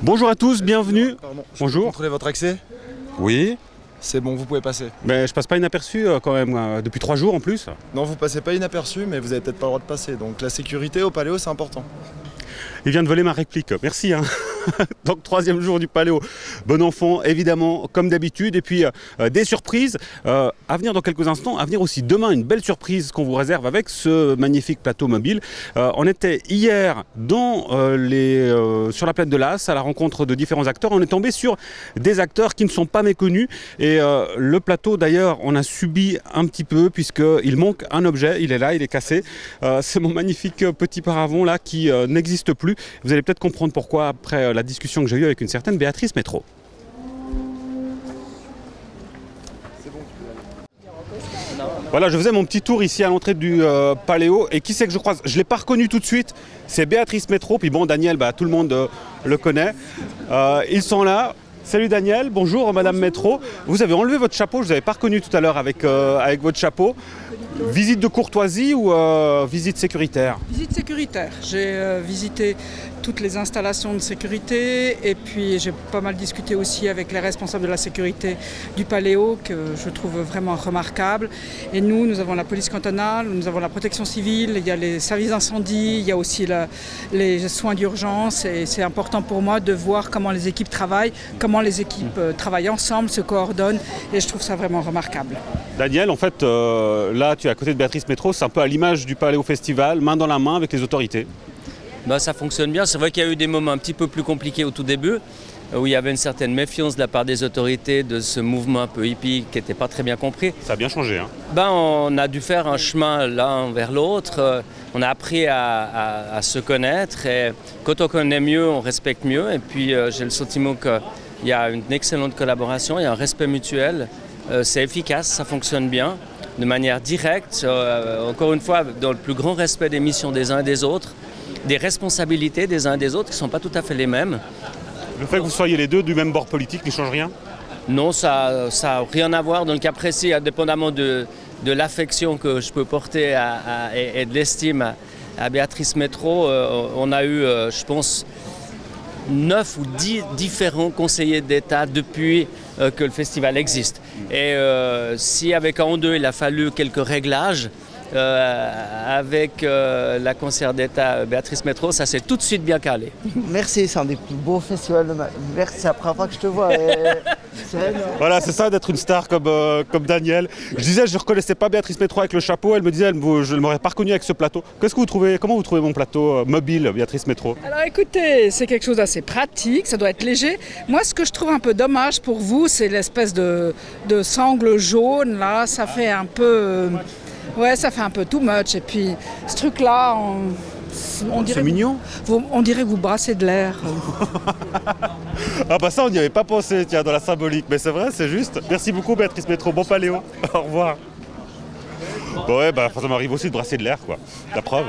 Bonjour à tous, bienvenue. Pardon, Bonjour. Contrôlez votre accès. Oui. C'est bon, vous pouvez passer. Mais je passe pas inaperçu quand même, depuis 3 jours en plus. Non, vous passez pas inaperçu, mais vous avez peut-être pas le droit de passer. Donc la sécurité au Paléo, c'est important. Il vient de voler ma réplique, merci. Donc 3e jour du Paléo. Bon enfant, évidemment, comme d'habitude. Et puis des surprises à venir dans quelques instants. À venir aussi demain, une belle surprise qu'on vous réserve avec ce magnifique plateau mobile. On était hier sur la plaine de l'As à la rencontre de différents acteurs. On est tombé sur des acteurs qui ne sont pas méconnus. Et le plateau, d'ailleurs, on a subi un petit peu puisqu'il manque un objet. Il est là, il est cassé. C'est mon magnifique petit paravent là qui n'existe plus. Vous allez peut-être comprendre pourquoi après la discussion que j'ai eue avec une certaine Béatrice Métro. Voilà, je faisais mon petit tour ici à l'entrée du Paléo et qui c'est que je croise? Je ne l'ai pas reconnu tout de suite, c'est Béatrice Métro, puis bon Daniel, tout le monde le connaît. Ils sont là. Salut Daniel, bonjour Madame Métro. Vous avez enlevé votre chapeau, je ne vous avais pas reconnu tout à l'heure avec votre chapeau. Visite de courtoisie ou visite sécuritaire? Visite sécuritaire. J'ai visité toutes les installations de sécurité et puis j'ai pas mal discuté aussi avec les responsables de la sécurité du Paléo que je trouve vraiment remarquable. Et nous avons la police cantonale, nous avons la protection civile, il y a les services d'incendie, il y a aussi les soins d'urgence et c'est important pour moi de voir comment les équipes travaillent, comment les équipes travaillent ensemble, se coordonnent et je trouve ça vraiment remarquable. Daniel, en fait, là tu es à côté de Béatrice Métro, c'est un peu à l'image du Paléo Festival, main dans la main avec les autorités. Ça fonctionne bien. C'est vrai qu'il y a eu des moments un petit peu plus compliqués au tout début, où il y avait une certaine méfiance de la part des autorités de ce mouvement un peu hippie qui n'était pas très bien compris. Ça a bien changé, hein? On a dû faire un chemin l'un vers l'autre. On a appris à se connaître et quand on connaît mieux, on respecte mieux. Et puis j'ai le sentiment qu'il y a une excellente collaboration, il y a un respect mutuel. C'est efficace, ça fonctionne bien, de manière directe. Encore une fois, dans le plus grand respect des missions des uns et des autres. Des responsabilités des uns et des autres qui ne sont pas tout à fait les mêmes. Le fait que vous soyez les deux du même bord politique ne change rien? Non, ça n'a rien à voir. Dans le cas précis, indépendamment de l'affection que je peux porter et de l'estime à Béatrice Métro, on a eu, je pense, 9 ou 10 différents conseillers d'État depuis que le festival existe. Et si avec un ou deux, il a fallu quelques réglages, avec la conseillère d'État Béatrice Métro, ça s'est tout de suite bien calé. Merci, c'est un des plus beaux festivals de ma vie. Merci, c'est la première fois que je te vois. Voilà, c'est ça d'être une star comme Daniel. Je disais, je ne reconnaissais pas Béatrice Métro avec le chapeau. Elle me disait, je ne m'aurais pas reconnu avec ce plateau. Comment vous trouvez mon plateau mobile, Béatrice Métro? Alors écoutez, c'est quelque chose d'assez pratique, ça doit être léger. Moi, ce que je trouve un peu dommage pour vous, c'est l'espèce de sangle jaune, là. Ça fait un peu... Ouais, ça fait un peu too much. Et puis, ce truc-là, on dirait... C'est mignon. On dirait que vous brassez de l'air. Ah ça, on n'y avait pas pensé, tiens, dans la symbolique. Mais c'est vrai, c'est juste. Merci beaucoup, Béatrice Métro. Bon Paléo. Au revoir. Bon, ouais, ça m'arrive aussi de brasser de l'air, quoi. La preuve.